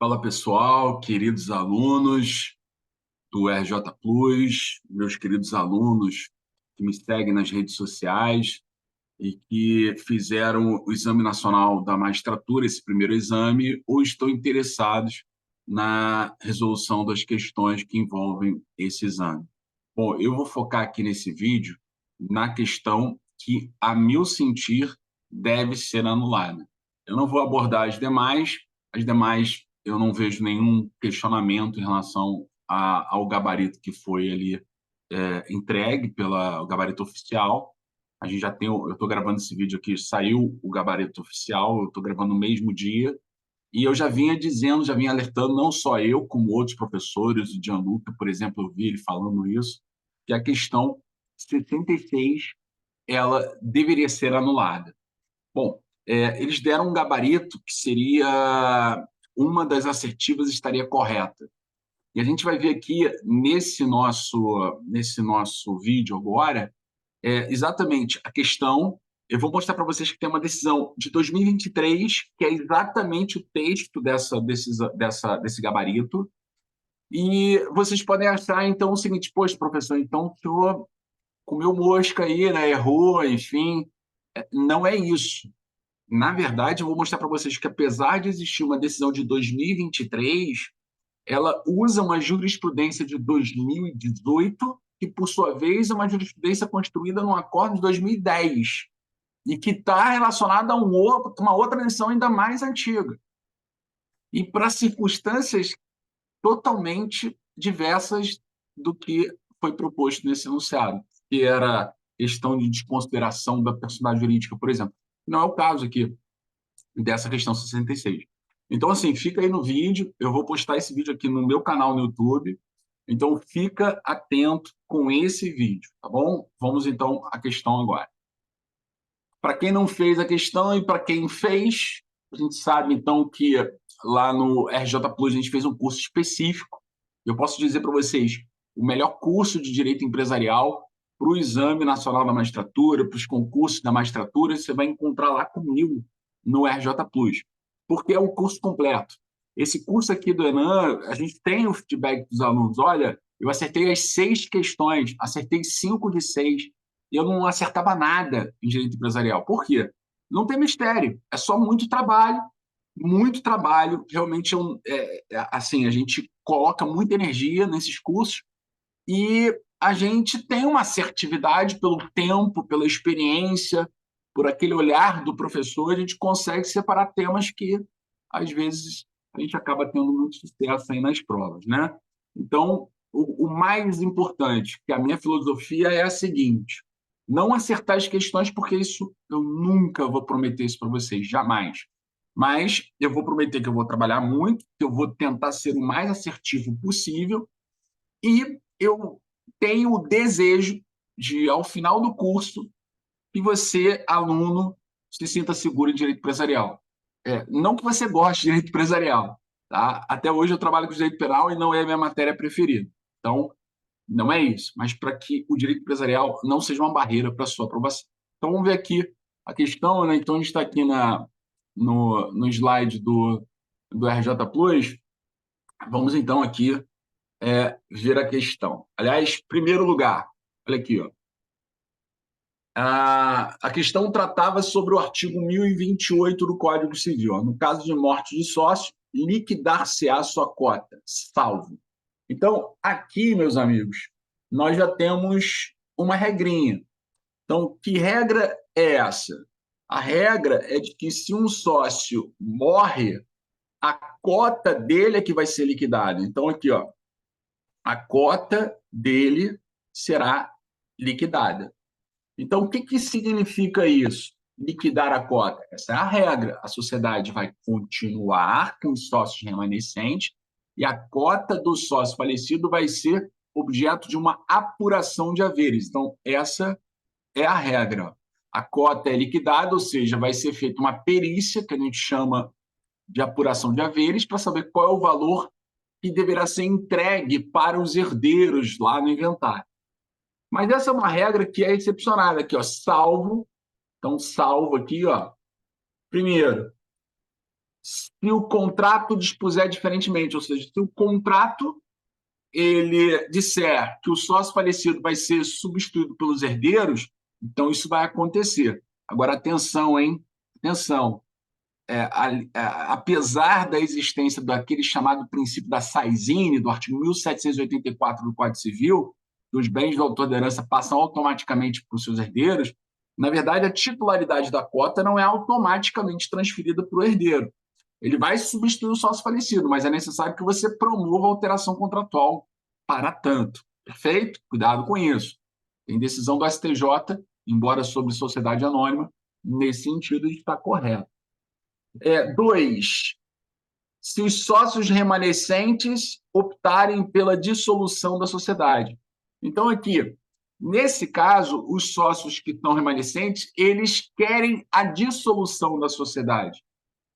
Fala pessoal, queridos alunos do RJ Plus, meus queridos alunos que me seguem nas redes sociais e que fizeram o Exame Nacional da Magistratura, esse primeiro exame, ou estão interessados na resolução das questões que envolvem esse exame. Bom, eu vou focar aqui nesse vídeo na questão que, a meu sentir, deve ser anulada. Eu não vou abordar as demais eu não vejo nenhum questionamento em relação ao gabarito que foi ali entregue pelo gabarito oficial. A gente já tem, eu estou gravando esse vídeo aqui, saiu o gabarito oficial, eu estou gravando no mesmo dia, e eu já vinha dizendo, já vinha alertando, não só eu, como outros professores, o Gianluca, por exemplo, eu vi ele falando isso, que a questão 76 ela deveria ser anulada. Bom, eles deram um gabarito que seria uma das assertivas estaria correta. E a gente vai ver aqui nesse nosso vídeo agora exatamente a questão. Eu vou mostrar para vocês que tem uma decisão de 2023, que é exatamente o texto desse gabarito. E vocês podem achar, então, o seguinte: poxa, professor, então o senhor comeu mosca aí, né? Errou, enfim. Não é isso. Na verdade, eu vou mostrar para vocês que, apesar de existir uma decisão de 2023, ela usa uma jurisprudência de 2018, que, por sua vez, é uma jurisprudência construída num acordo de 2010, e que está relacionada a uma outra decisão ainda mais antiga, e para circunstâncias totalmente diversas do que foi proposto nesse enunciado, que era questão de desconsideração da personalidade jurídica, por exemplo. Não é o caso aqui dessa questão 66. Então, assim, fica aí no vídeo, eu vou postar esse vídeo aqui no meu canal no YouTube, então fica atento com esse vídeo, tá bom? Vamos então à questão agora. Para quem não fez a questão e para quem fez, a gente sabe então que lá no RJ Plus a gente fez um curso específico. Eu posso dizer para vocês, o melhor curso de direito empresarial para o Exame Nacional da Magistratura, para os concursos da magistratura, você vai encontrar lá comigo no RJ Plus, porque é o curso completo. Esse curso aqui do Enan, a gente tem o feedback dos alunos. Olha, eu acertei as 6 questões, acertei 5 de 6, e eu não acertava nada em direito empresarial. Por quê? Não tem mistério, é só muito trabalho. Realmente, assim, a gente coloca muita energia nesses cursos e a gente tem uma assertividade pelo tempo, pela experiência, por aquele olhar do professor, a gente consegue separar temas que, às vezes, a gente acaba tendo muito sucesso aí nas provas, né? Então, o mais importante, que a minha filosofia é a seguinte: não acertar as questões, porque isso eu nunca vou prometer isso para vocês, jamais. Mas eu vou prometer que eu vou trabalhar muito, que eu vou tentar ser o mais assertivo possível, e eu tenho o desejo de, ao final do curso, que você, aluno, se sinta seguro em direito empresarial. Não que você goste de direito empresarial, tá? Até hoje eu trabalho com direito penal e não é a minha matéria preferida. Então, não é isso, mas para que o direito empresarial não seja uma barreira para a sua aprovação. Então, vamos ver aqui a questão, né? Então, a gente está aqui no slide do RJ Plus. Vamos, então, aqui ver a questão. Aliás, primeiro lugar, olha aqui, ó. A questão tratava sobre o artigo 1028 do Código Civil. Ó. No caso de morte de sócio, liquidar-se-á sua cota, salvo. Então, aqui, meus amigos, nós já temos uma regrinha. Então, que regra é essa? A regra é de que, se um sócio morre, a cota dele é que vai ser liquidada. Então, aqui, ó, a cota dele será liquidada. Então, o que significa isso? Liquidar a cota. Essa é a regra. A sociedade vai continuar com os sócios remanescentes e a cota do sócio falecido vai ser objeto de uma apuração de haveres. Então, essa é a regra. A cota é liquidada, ou seja, vai ser feita uma perícia, que a gente chama de apuração de haveres, para saber qual é o valor que deverá ser entregue para os herdeiros lá no inventário. Mas essa é uma regra que é excepcionada aqui, ó, salvo. Então, salvo aqui, ó. Primeiro, se o contrato dispuser diferentemente, ou seja, se o contrato ele disser que o sócio falecido vai ser substituído pelos herdeiros, então isso vai acontecer. Agora, atenção, hein? Atenção. Apesar da existência daquele chamado princípio da Saizine, do artigo 1784 do Código Civil, que os bens do autor da herança passam automaticamente para os seus herdeiros, na verdade, a titularidade da cota não é automaticamente transferida para o herdeiro. Ele vai substituir o sócio falecido, mas é necessário que você promova a alteração contratual para tanto. Perfeito? Cuidado com isso. Tem decisão do STJ, embora sobre sociedade anônima, nesse sentido está correto. 2. Se os sócios remanescentes optarem pela dissolução da sociedade. Então, aqui, nesse caso, os sócios que estão remanescentes, eles querem a dissolução da sociedade.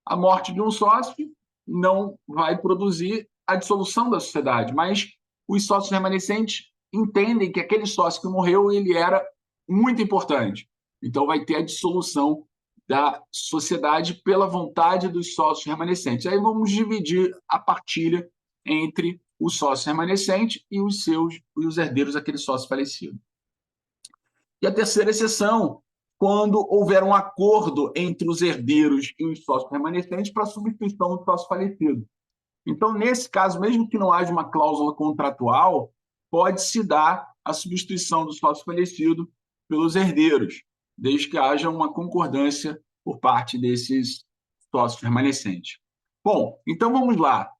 A morte de um sócio não vai produzir a dissolução da sociedade, mas os sócios remanescentes entendem que aquele sócio que morreu ele era muito importante. Então, vai ter a dissolução da sociedade pela vontade dos sócios remanescentes. Aí vamos dividir a partilha entre o sócio remanescente e os herdeiros daquele sócio falecido. E a terceira exceção, quando houver um acordo entre os herdeiros e os sócios remanescentes para a substituição do sócio falecido. Então, nesse caso, mesmo que não haja uma cláusula contratual, pode-se dar a substituição do sócio falecido pelos herdeiros, desde que haja uma concordância por parte desses sócios remanescentes. Bom, então vamos lá.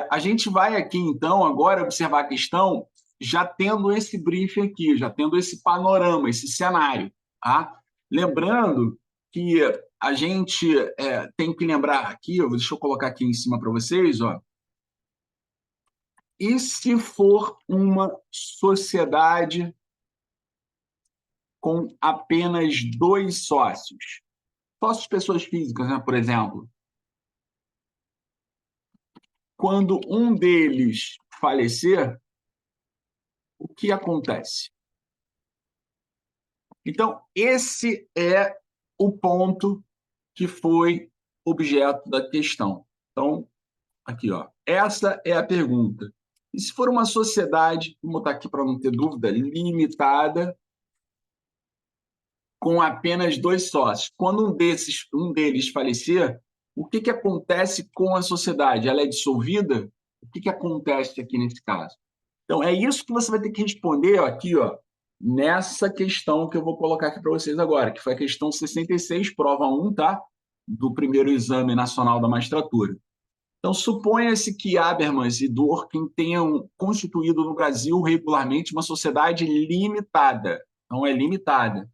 A gente vai aqui, então, agora observar a questão já tendo esse briefing aqui, já tendo esse panorama, esse cenário. Tá? Lembrando que a gente tem que lembrar aqui, deixa eu colocar aqui em cima para vocês, ó. E se for uma sociedade com apenas 2 sócios? Sócios pessoas físicas, né, por exemplo. Quando um deles falecer, o que acontece? Então, esse é o ponto que foi objeto da questão. Então, aqui, ó, essa é a pergunta. E se for uma sociedade, vou botar aqui para não ter dúvida, limitada, com apenas 2 sócios, quando um deles falecer, o que acontece com a sociedade? Ela é dissolvida? O que acontece aqui nesse caso? Então, é isso que você vai ter que responder ó, aqui, ó, nessa questão que eu vou colocar aqui para vocês agora, que foi a questão 66, prova 1, tá? Do primeiro exame nacional da magistratura. Então, suponha-se que Habermas e Dworkin tenham constituído no Brasil regularmente uma sociedade limitada, não é limitada,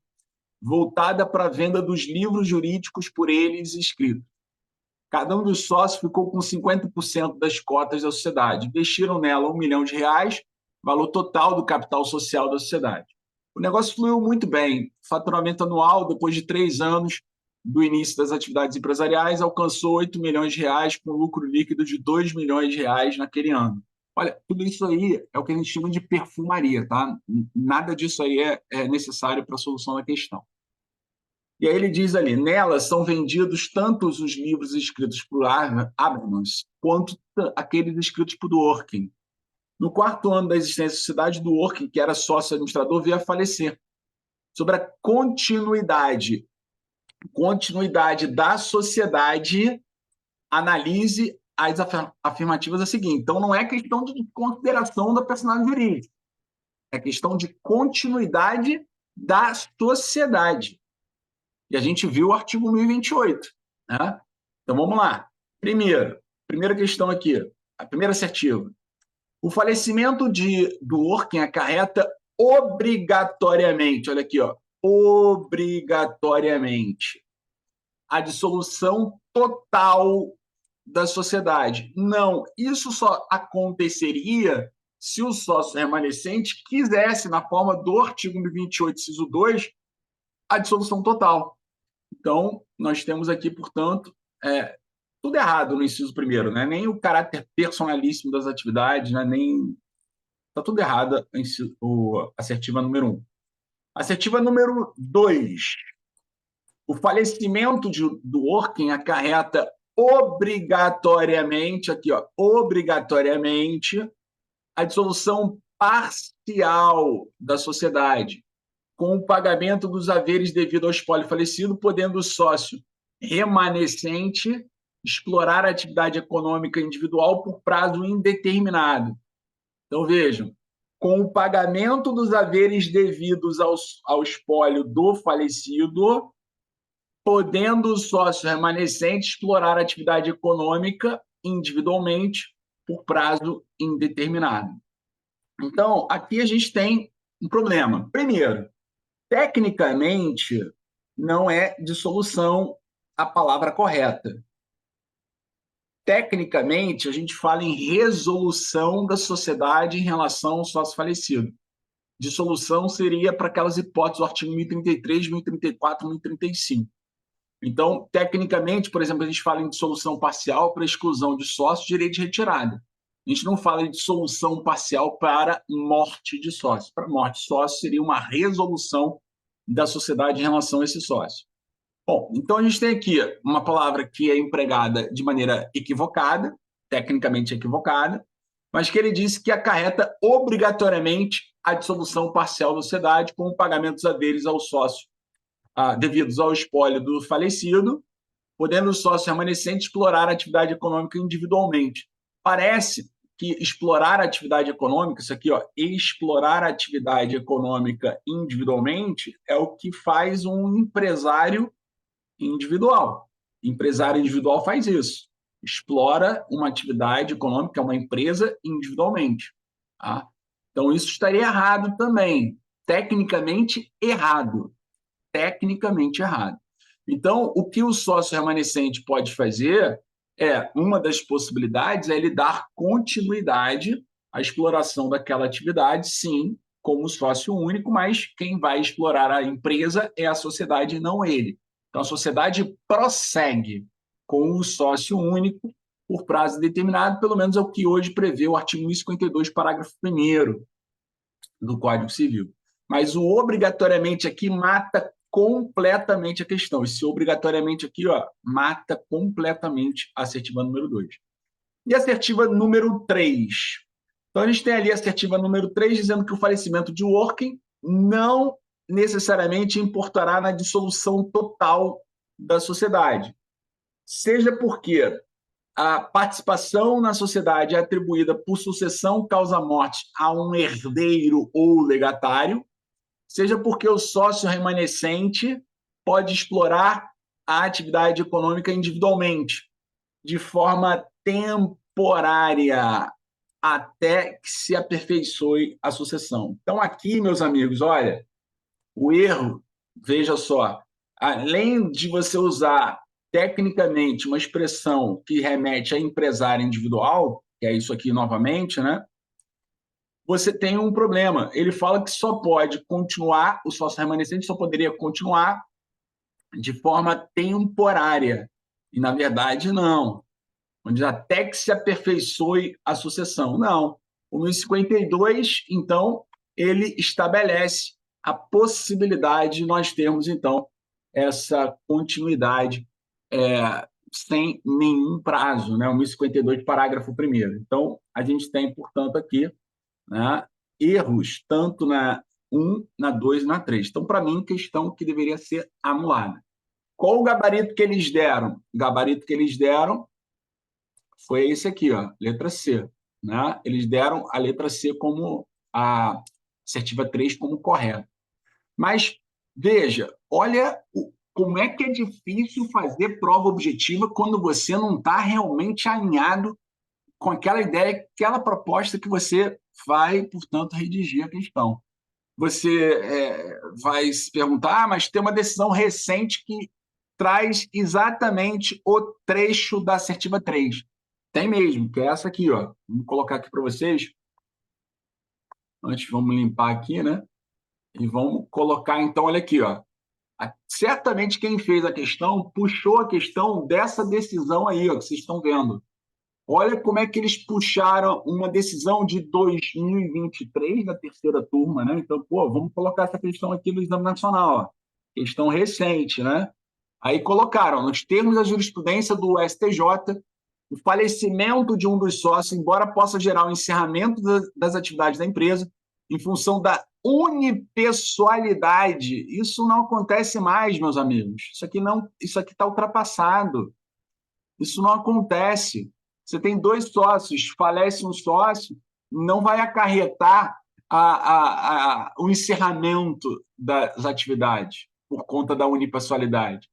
voltada para a venda dos livros jurídicos por eles escritos. Cada um dos sócios ficou com 50% das cotas da sociedade. Investiram nela R$1 milhão, valor total do capital social da sociedade. O negócio fluiu muito bem. O faturamento anual, depois de 3 anos do início das atividades empresariais, alcançou R$8 milhões, com lucro líquido de R$2 milhões naquele ano. Olha, tudo isso aí é o que a gente chama de perfumaria, tá? Nada disso aí é necessário para a solução da questão. E aí ele diz ali, nela são vendidos tanto os livros escritos por Habermas quanto aqueles escritos por Dworkin. No 4º ano da existência da sociedade, Dworkin, que era sócio administrador, veio a falecer. Sobre a continuidade da sociedade, analise as afirmativas a seguir. Então, não é questão de consideração da personalidade jurídica, é questão de continuidade da sociedade. E a gente viu o artigo 1028. Né? Então, vamos lá. Primeira questão aqui, a primeira assertiva. O falecimento de Dworkin acarreta obrigatoriamente, olha aqui, ó, obrigatoriamente, a dissolução total da sociedade. Não, isso só aconteceria se o sócio remanescente quisesse, na forma do artigo 1028, inciso 2, a dissolução total. Então, nós temos aqui, portanto, tudo errado no inciso primeiro, né? Nem o caráter personalíssimo das atividades, né? Nem está tudo errado a assertiva número 1. Assertiva número 2. O falecimento do Dworkin acarreta obrigatoriamente, aqui, ó, obrigatoriamente, a dissolução parcial da sociedade, com o pagamento dos haveres devido ao espólio falecido, podendo o sócio remanescente explorar a atividade econômica individual por prazo indeterminado. Então, vejam, com o pagamento dos haveres devidos ao espólio do falecido, podendo o sócio remanescente explorar a atividade econômica individualmente por prazo indeterminado. Então, aqui a gente tem um problema. Primeiro, tecnicamente, não é dissolução a palavra correta. Tecnicamente, a gente fala em resolução da sociedade em relação ao sócio falecido. Dissolução seria para aquelas hipóteses do artigo 1033, 1034, 1035. Então, tecnicamente, por exemplo, a gente fala em dissolução parcial para exclusão de sócio, direito de retirada. A gente não fala em dissolução parcial para morte de sócio. Para morte de sócio seria uma resolução da sociedade em relação a esse sócio. Bom, então a gente tem aqui uma palavra que é empregada de maneira equivocada, tecnicamente equivocada, mas que ele disse que acarreta obrigatoriamente a dissolução parcial da sociedade com o pagamento dos haveres ao sócio devidos ao espólio do falecido, podendo o sócio remanescente explorar a atividade econômica individualmente. Parece que explorar a atividade econômica, isso aqui, ó, explorar a atividade econômica individualmente é o que faz um empresário individual. Empresário individual faz isso. Explora uma atividade econômica, uma empresa individualmente. Tá? Então, isso estaria errado também. Tecnicamente errado. Tecnicamente errado. Então, o que o sócio remanescente pode fazer uma das possibilidades é ele dar continuidade à exploração daquela atividade, sim, como sócio único, mas quem vai explorar a empresa é a sociedade e não ele. Então, a sociedade prossegue com o sócio único por prazo determinado, pelo menos é o que hoje prevê o artigo 1052, parágrafo 1º do Código Civil. Mas o obrigatoriamente aqui mata completamente a questão. Esse obrigatoriamente aqui, ó, mata completamente a assertiva número 2. E a assertiva número 3? Então, a gente tem ali a assertiva número 3 dizendo que o falecimento de working não necessariamente importará na dissolução total da sociedade. Seja porque a participação na sociedade é atribuída por sucessão causa-morte a um herdeiro ou legatário, seja porque o sócio remanescente pode explorar a atividade econômica individualmente, de forma temporária, até que se aperfeiçoe a sucessão. Então, aqui, meus amigos, olha, o erro, veja só, além de você usar tecnicamente uma expressão que remete a empresário individual, que é isso aqui novamente, né? Você tem um problema. Ele fala que só pode continuar, o sócio remanescente só poderia continuar de forma temporária. E, na verdade, não. Onde até que se aperfeiçoe a sucessão. Não. O 1052, então, ele estabelece a possibilidade de nós termos, então, essa continuidade sem nenhum prazo, né? O 1052, parágrafo 1º. Então, a gente tem, portanto, aqui, né, erros tanto na 1, na 2 e na 3. Então, para mim, questão que deveria ser anulada. Qual o gabarito que eles deram? O gabarito que eles deram foi esse aqui, ó, letra C. Né? Eles deram a letra C como a assertiva 3 como correta. Mas, veja, olha como é que é difícil fazer prova objetiva quando você não está realmente alinhado com aquela ideia, aquela proposta que você vai, portanto, redigir a questão. Você vai se perguntar, mas tem uma decisão recente que traz exatamente o trecho da assertiva 3. Tem mesmo, que é essa aqui, ó. Vamos colocar aqui para vocês. Antes, vamos limpar aqui, né? E vamos colocar, então, olha aqui, ó. Certamente quem fez a questão puxou a questão dessa decisão aí, ó, que vocês estão vendo. Olha como é que eles puxaram uma decisão de 2023 da terceira turma, né? Então, pô, vamos colocar essa questão aqui no Exame Nacional, ó. Questão recente, né? Aí colocaram, nos termos da jurisprudência do STJ, o falecimento de um dos sócios, embora possa gerar o encerramento das atividades da empresa, em função da unipessoalidade. Isso não acontece mais, meus amigos. Isso aqui está ultrapassado. Isso não acontece. Você tem dois sócios, falece um sócio, não vai acarretar o encerramento das atividades por conta da unipessoalidade.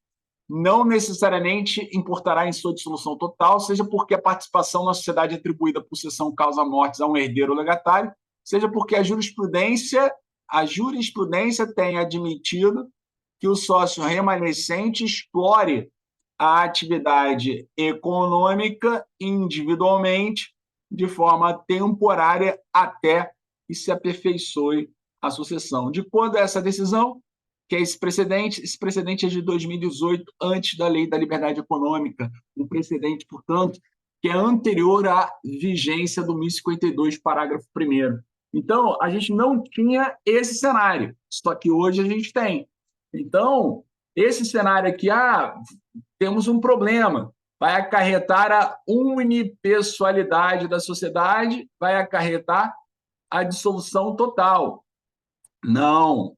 Não necessariamente importará em sua dissolução total, seja porque a participação na sociedade é atribuída por cessão causa-mortes a um herdeiro legatário, seja porque a jurisprudência tem admitido que o sócio remanescente explore a atividade econômica individualmente, de forma temporária, até que se aperfeiçoe a sucessão. De quando é essa decisão? Que é esse precedente é de 2018, antes da Lei da Liberdade Econômica, um precedente, portanto, que é anterior à vigência do 1052, parágrafo 1º. Então, a gente não tinha esse cenário, só que hoje a gente tem. Então, esse cenário aqui, temos um problema, vai acarretar a unipessoalidade da sociedade, vai acarretar a dissolução total. Não.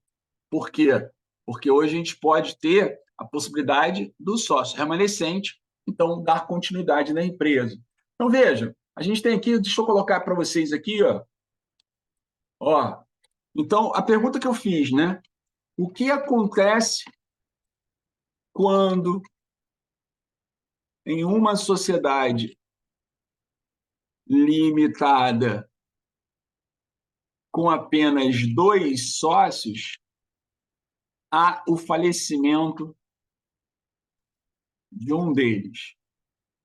Por quê? Porque hoje a gente pode ter a possibilidade do sócio remanescente, então, dar continuidade na empresa. Então, veja, a gente tem aqui, deixa eu colocar para vocês aqui, ó. Então, a pergunta que eu fiz, né? O que acontece quando, em uma sociedade limitada com apenas dois sócios, há o falecimento de um deles?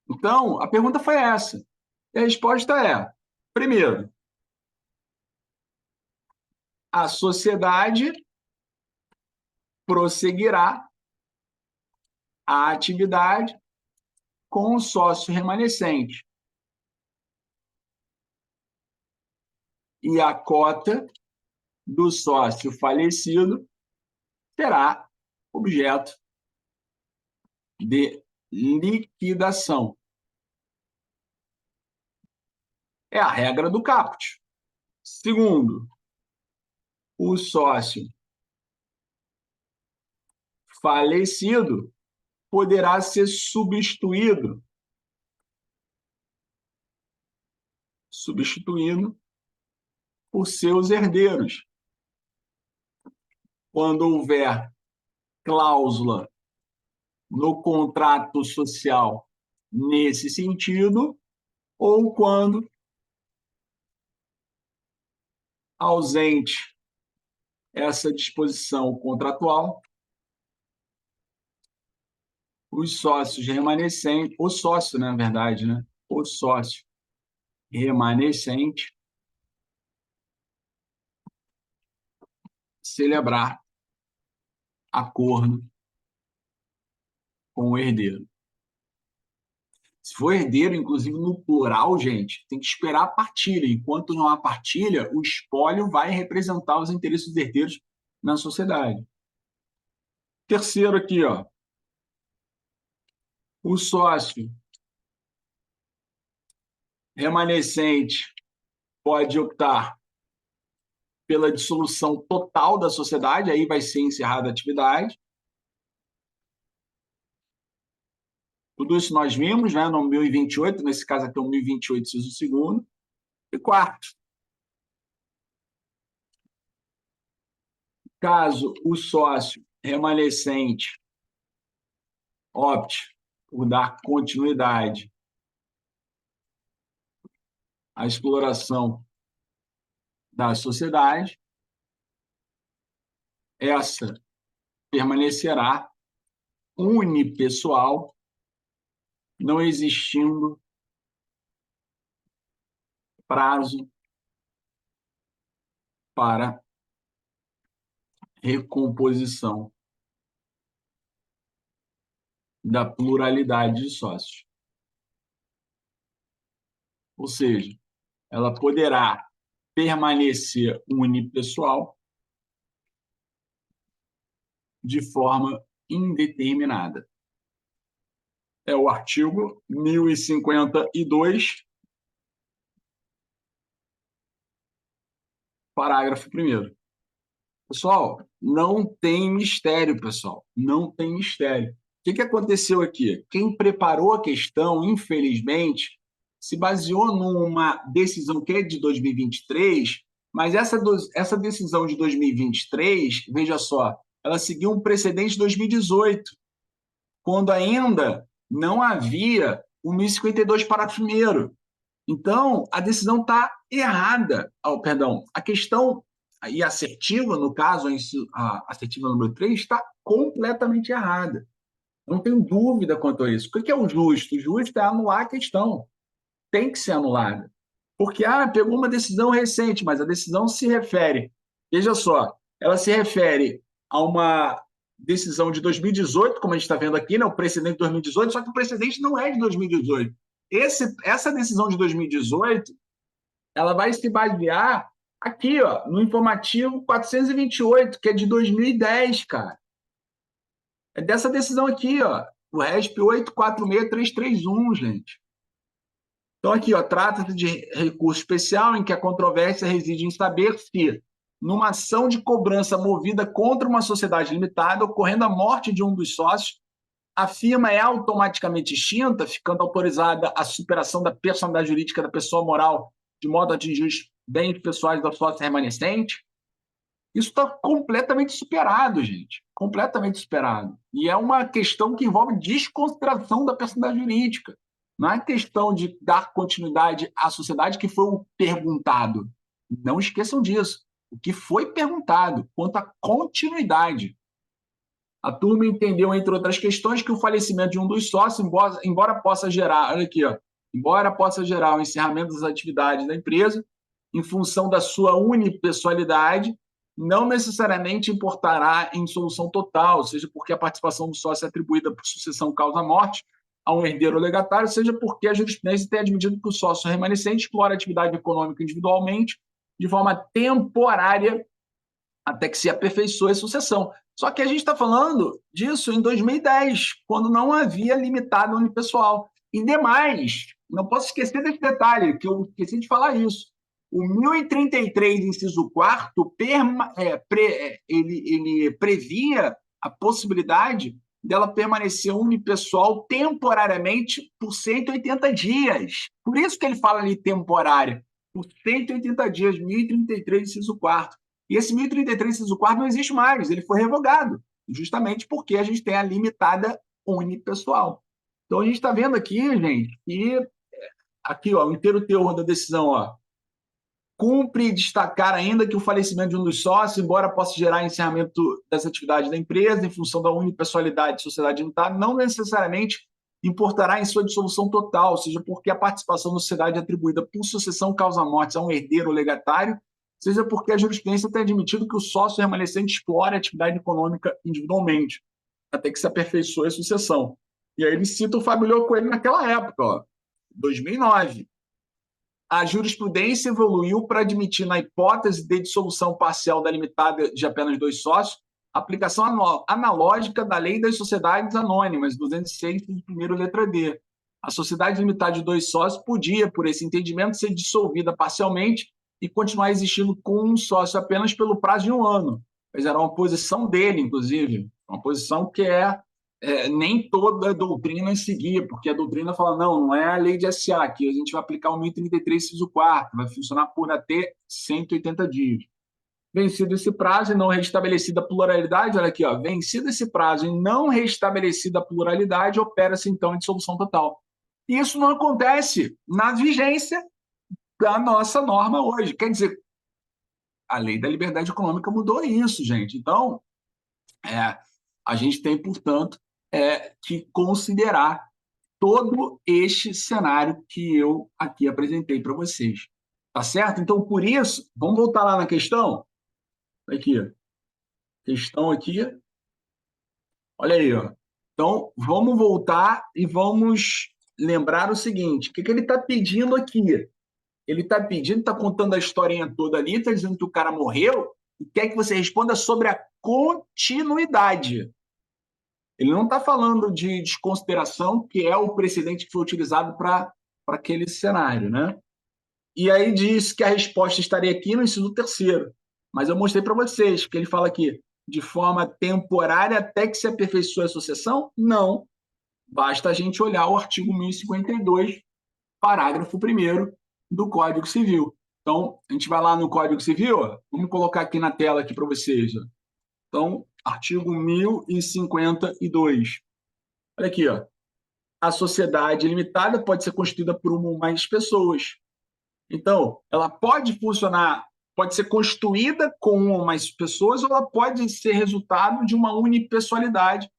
Então, a pergunta foi essa. E a resposta é: primeiro, a sociedade prosseguirá a atividade com o sócio remanescente. E a cota do sócio falecido será objeto de liquidação. É a regra do caput. Segundo, o sócio falecido poderá ser substituído por seus herdeiros, quando houver cláusula no contrato social nesse sentido, ou quando ausente essa disposição contratual, os sócios remanescentes, o sócio, na verdade, né? O sócio remanescente celebrar acordo com o herdeiro. Se for herdeiro, inclusive no plural, gente, tem que esperar a partilha. Enquanto não há partilha, o espólio vai representar os interesses dos herdeiros na sociedade. Terceiro aqui, o sócio remanescente pode optar pela dissolução total da sociedade, aí vai ser encerrada a atividade. Tudo isso nós vimos, né, no 1028, nesse caso aqui é o 1028, inciso 2º. E quarto, caso o sócio remanescente opte por dar continuidade à exploração da sociedade, essa permanecerá unipessoal, não existindo prazo para recomposição da pluralidade de sócios. Ou seja, ela poderá permanecer unipessoal de forma indeterminada. É o artigo 1052, parágrafo 1º. Pessoal, não tem mistério, pessoal. Não tem mistério. O que aconteceu aqui? Quem preparou a questão, infelizmente, se baseou numa decisão que é de 2023, mas essa decisão de 2023, veja só, ela seguiu um precedente de 2018, quando ainda não havia o 1052, parágrafo 1º. Então, a decisão está errada. Oh, perdão, a questão e assertiva, no caso, a assertiva número 3, está completamente errada. Não tenho dúvida quanto a isso. O que é o justo? O justo é anular a questão. Tem que ser anulada. Porque, pegou uma decisão recente, mas a decisão se refere, veja só, ela se refere a uma decisão de 2018, como a gente está vendo aqui, né, o precedente de 2018, só que o precedente não é de 2018. Essa decisão de 2018, ela vai se basear aqui, ó, no informativo 428, que é de 2010, cara. É dessa decisão aqui, ó, o RESP 846331, gente. Então, aqui, ó, trata-se de recurso especial em que a controvérsia reside em saber se, numa ação de cobrança movida contra uma sociedade limitada, ocorrendo a morte de um dos sócios, a firma é automaticamente extinta, ficando autorizada a superação da personalidade jurídica da pessoa moral, de modo a atingir os bens pessoais da sócia remanescente. Isso está completamente superado, gente. Completamente superado. E é uma questão que envolve desconsideração da personalidade jurídica. Não é questão de dar continuidade à sociedade, que foi o perguntado. Não esqueçam disso. O que foi perguntado quanto à continuidade. A turma entendeu, entre outras questões, que o falecimento de um dos sócios, embora possa gerar, olha aqui, ó, embora possa gerar o encerramento das atividades da empresa, em função da sua unipessoalidade, não necessariamente importará em solução total, seja porque a participação do sócio é atribuída por sucessão causa-morte a um herdeiro legatário, seja porque a jurisprudência tem admitido que o sócio remanescente explora a atividade econômica individualmente de forma temporária até que se aperfeiçoe a sucessão. Só que a gente está falando disso em 2010, quando não havia limitado unipessoal. E demais, não posso esquecer desse detalhe, que eu esqueci de falar isso. O 1033, inciso 4º, ele previa a possibilidade dela permanecer unipessoal temporariamente por 180 dias. Por isso que ele fala ali temporária, por 180 dias, 1033, inciso 4º. E esse 1033, inciso 4º, não existe mais, ele foi revogado, justamente porque a gente tem a limitada unipessoal. Então, a gente está vendo aqui, gente, que aqui, ó, o inteiro teor da decisão, ó, cumpre destacar ainda que o falecimento de um dos sócios, embora possa gerar encerramento das atividades da empresa em função da unipessoalidade de sociedade limitada, não necessariamente importará em sua dissolução total, ou seja, porque a participação da sociedade é atribuída por sucessão causa-morte a um herdeiro legatário, seja porque a jurisprudência tem admitido que o sócio remanescente explore a atividade econômica individualmente, até que se aperfeiçoe a sucessão. E aí ele cita o Fábio Coelho naquela época, ó, 2009. A jurisprudência evoluiu para admitir, na hipótese de dissolução parcial da limitada de apenas 2 sócios, a aplicação analógica da Lei das Sociedades Anônimas, 206, primeiro letra D. A sociedade limitada de 2 sócios podia, por esse entendimento, ser dissolvida parcialmente e continuar existindo com um sócio apenas pelo prazo de 1 ano. Mas era uma posição dele, inclusive, uma posição que nem toda a doutrina seguia, porque a doutrina fala, não é a lei de SA, que a gente vai aplicar o 1033, inciso 4º, vai funcionar por até 180 dias. Vencido esse prazo e não restabelecida a pluralidade, olha aqui, ó, vencido esse prazo e não restabelecida a pluralidade, opera-se então a dissolução total. Isso não acontece na vigência da nossa norma hoje. Quer dizer, a lei da liberdade econômica mudou isso, gente. Então, a gente tem, portanto, que considerar todo este cenário que eu aqui apresentei para vocês. Tá certo? Então, por isso, vamos voltar lá na questão? Aqui, questão aqui. Olha aí, ó. Então, vamos voltar e vamos lembrar o seguinte: o que ele está pedindo aqui? Ele está pedindo, está contando a historinha toda ali, está dizendo que o cara morreu e quer que você responda sobre a continuidade. Ele não está falando de desconsideração, que é o precedente que foi utilizado para aquele cenário, né? E aí diz que a resposta estaria aqui no inciso terceiro. Mas eu mostrei para vocês que ele fala aqui, de forma temporária até que se aperfeiçoe a sucessão? Não. Basta a gente olhar o artigo 1052, parágrafo 1º do Código Civil. Então, a gente vai lá no Código Civil, ó, vamos colocar aqui na tela aqui para vocês. Ó. Então, artigo 1052. Olha aqui, ó. A sociedade limitada pode ser constituída por uma ou mais pessoas. Então, ela pode funcionar, pode ser constituída com uma ou mais pessoas, ou ela pode ser resultado de uma unipessoalidade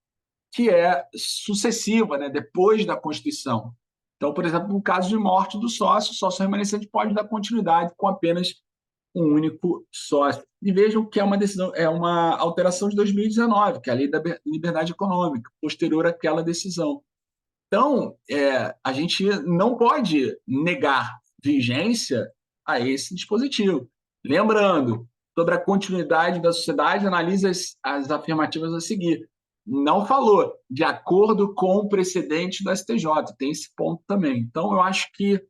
que é sucessiva, né, depois da Constituição. Então, por exemplo, no caso de morte do sócio, o sócio remanescente pode dar continuidade com apenas um único sócio. E vejam que é uma decisão, é uma alteração de 2019, que é a Lei da Liberdade Econômica, posterior àquela decisão. Então, a gente não pode negar vigência a esse dispositivo. Lembrando, sobre a continuidade da sociedade, analise as afirmativas a seguir. Não falou de acordo com o precedente do STJ, tem esse ponto também. Então, eu acho que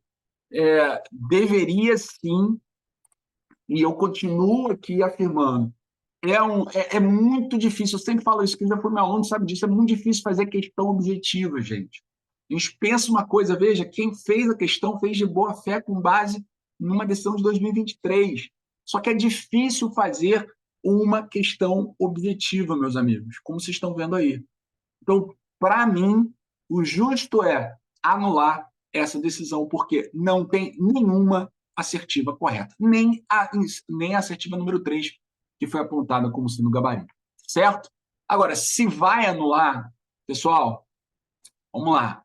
deveria sim, e eu continuo aqui afirmando, é muito difícil, eu sempre falo isso, quem já foi meu aluno sabe disso, é muito difícil fazer questão objetiva, gente. A gente pensa uma coisa, veja, quem fez a questão fez de boa fé com base numa decisão de 2023. Só que é difícil fazer uma questão objetiva, meus amigos, como vocês estão vendo aí. Então, para mim, o justo é anular essa decisão, porque não tem nenhuma assertiva correta, nem a assertiva número 3, que foi apontada como sendo gabarito. Certo? Agora, se vai anular, pessoal, vamos lá.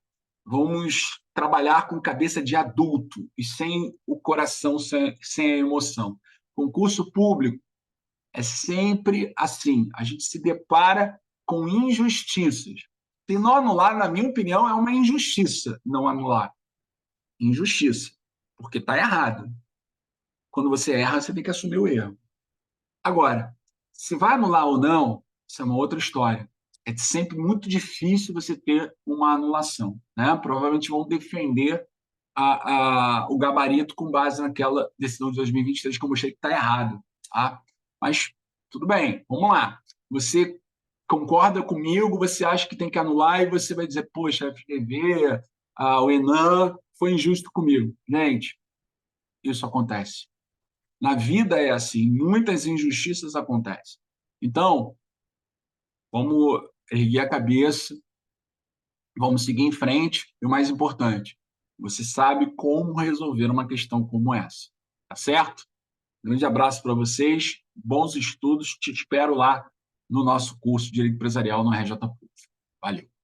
Vamos trabalhar com cabeça de adulto e sem o coração, sem a emoção. Concurso público é sempre assim. A gente se depara com injustiças. Se não anular, na minha opinião, é uma injustiça não anular. Injustiça. Porque está errado. Quando você erra, você tem que assumir o erro. Agora, se vai anular ou não, isso é uma outra história. É sempre muito difícil você ter uma anulação. Né? Provavelmente vão defender o gabarito com base naquela decisão de 2023 que eu mostrei que está errado. Tá? Mas tudo bem, vamos lá. Você concorda comigo, você acha que tem que anular e você vai dizer, poxa, a FGV, o ENAM foi injusto comigo. Gente, isso acontece. Na vida é assim, muitas injustiças acontecem. Então, vamos erguer a cabeça, vamos seguir em frente e o mais importante, você sabe como resolver uma questão como essa, tá certo? Grande abraço para vocês, bons estudos, te espero lá no nosso curso de Direito Empresarial no RJ Plus. Valeu!